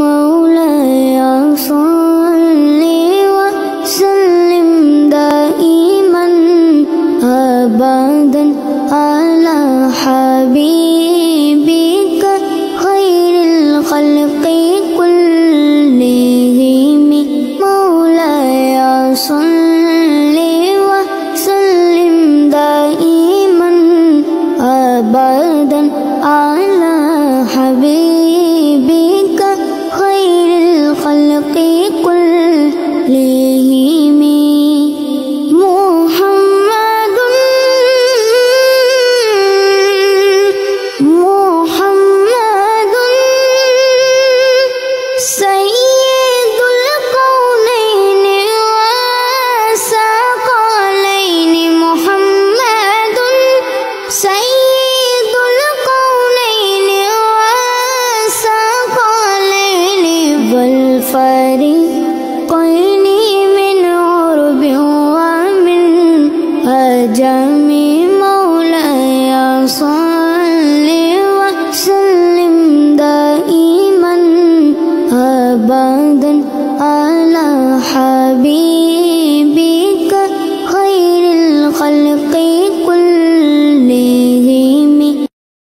مولاي صل وسلم دائما أبدا على حبيبك خير الخلق كلهم. مولاي صل وسلم دائما أبدا على حبيبك خير الخلق كلهم. محمد محمد سيد الكونين والثقلين. محمد سيد الكونين والثقلين والفريقين من عرب ومن عجم.